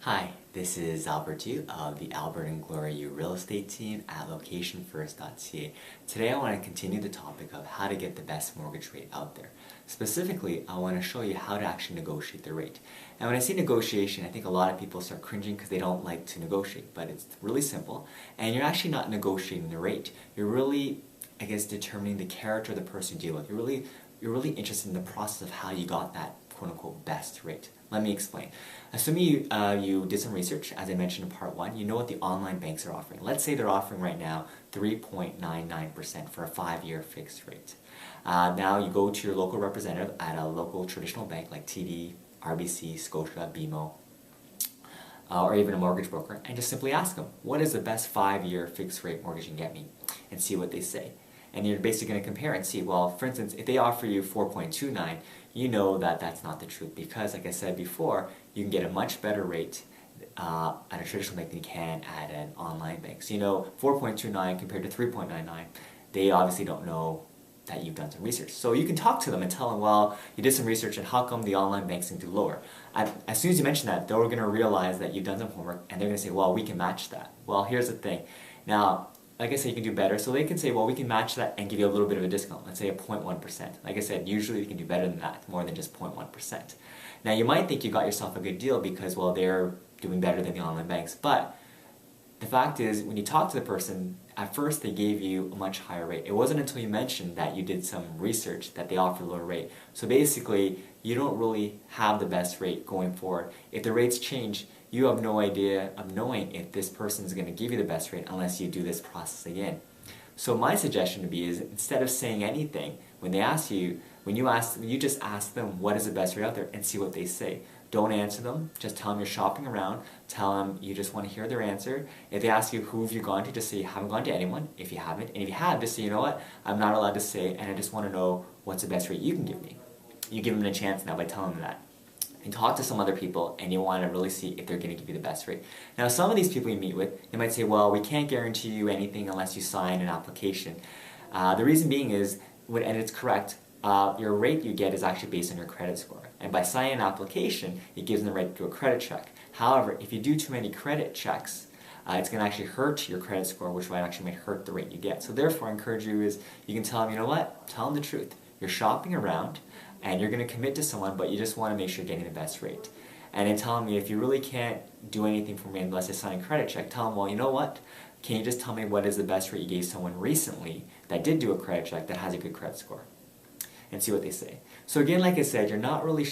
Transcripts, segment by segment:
Hi, this is Albert Yu of the Albert and Gloria Yu real estate team at locationfirst.ca. Today I want to continue the topic of how to get the best mortgage rate out there. Specifically, I want to show you how to actually negotiate the rate. And when I say negotiation, I think a lot of people start cringing because they don't like to negotiate, but it's really simple. And you're actually not negotiating the rate. You're really, determining the character of the person you deal with. You're really interested in the process of how you got that quote-unquote best rate. Let me explain. Assuming you did some research, as I mentioned in part 1, you know what the online banks are offering. Let's say they're offering right now 3.99% for a 5-year fixed rate. Now you go to your local representative at a local traditional bank like TD, RBC, Scotia, BMO, or even a mortgage broker, and just simply ask them, what is the best 5-year fixed rate mortgage you can get me? And see what they say. And you're basically going to compare and see, well, for instance, if they offer you 4.29, you know that that's not the truth because, like I said before, you can get a much better rate at a traditional bank than you can at an online bank. So you know 4.29 compared to 3.99, they obviously don't know that you've done some research. So you can talk to them and tell them, well, you did some research and how come the online banks seem to lower? As soon as you mention that, they're going to realize that you've done some homework and they're going to say, well, we can match that. Well, here's the thing. Now, like I said, you can do better. So they can say, well, we can match that and give you a little bit of a discount. Let's say a 0.1%. Like I said, usually you can do better than that, more than just 0.1%. Now you might think you got yourself a good deal because, well, they're doing better than the online banks. But the fact is, when you talk to the person, at first they gave you a much higher rate. It wasn't until you mentioned that you did some research that they offered a lower rate. So basically, you don't really have the best rate going forward. If the rates change, you have no idea of knowing if this person is going to give you the best rate unless you do this process again. So my suggestion would be is instead of saying anything, when they ask you, when you just ask them what is the best rate out there and see what they say. Don't answer them, just tell them you're shopping around, tell them you just want to hear their answer. If they ask you who have you gone to, just say you haven't gone to anyone if you haven't. And if you have, just say, you know what, I'm not allowed to say and I just want to know what's the best rate you can give me. You give them a chance now by telling them that. And talk to some other people and you want to really see if they're going to give you the best rate. Now some of these people you meet with, they might say, well, we can't guarantee you anything unless you sign an application. The reason being is, and it's correct, your rate you get is actually based on your credit score. And by signing an application, it gives them the right to do a credit check. However, if you do too many credit checks, it's going to actually hurt your credit score, which might hurt the rate you get. So therefore, I encourage you is, you can tell them, you know what, tell them the truth. You're shopping around, and you're going to commit to someone, but you just want to make sure you're getting the best rate. And then tell me if you really can't do anything for me unless I sign a credit check, tell them, well, you know what, can you just tell me what is the best rate you gave someone recently that did do a credit check that has a good credit score? And see what they say. So again, like I said, you're not really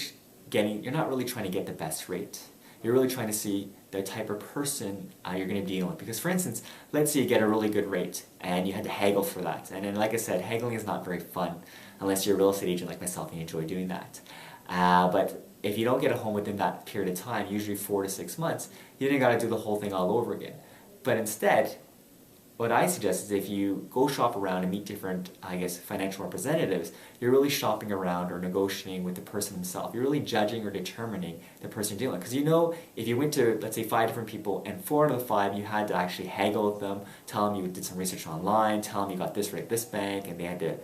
trying to get the best rate. You're really trying to see the type of person you're going to deal with. Because for instance, let's say you get a really good rate and you had to haggle for that. And then like I said, haggling is not very fun unless you're a real estate agent like myself and you enjoy doing that. But if you don't get a home within that period of time, usually 4 to 6 months, you then got to do the whole thing all over again. But instead, what I suggest is if you go shop around and meet different, financial representatives, you're really shopping around or negotiating with the person himself. You're really judging or determining the person you're dealing with. Because you know, if you went to, let's say, 5 different people and 4 out of the 5 you had to actually haggle with them, tell them you did some research online, tell them you got this rate at this bank, and they had to,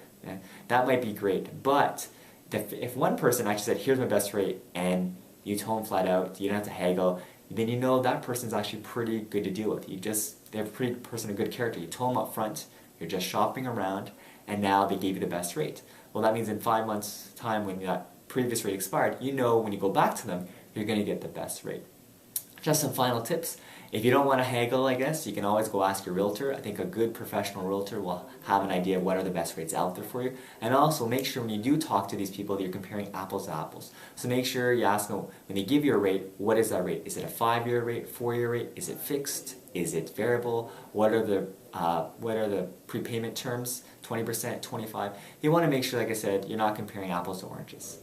that might be great. But if one person actually said, here's my best rate, and you told them flat out, you don't have to haggle, then you know that person's actually pretty good to deal with. They're a pretty person of good character. You told them up front, you're just shopping around, and now they gave you the best rate. Well, that means in 5 months' time when that previous rate expired, you know when you go back to them, you're going to get the best rate. Just some final tips. If you don't want to haggle, you can always go ask your realtor. I think a good professional realtor will have an idea of what are the best rates out there for you. And also make sure when you do talk to these people that you're comparing apples to apples. So make sure you ask them, when they give you a rate, what is that rate? Is it a 5-year rate, 4-year rate? Is it fixed? Is it variable? What are the prepayment terms? 20%, 25%? You want to make sure, like I said, you're not comparing apples to oranges.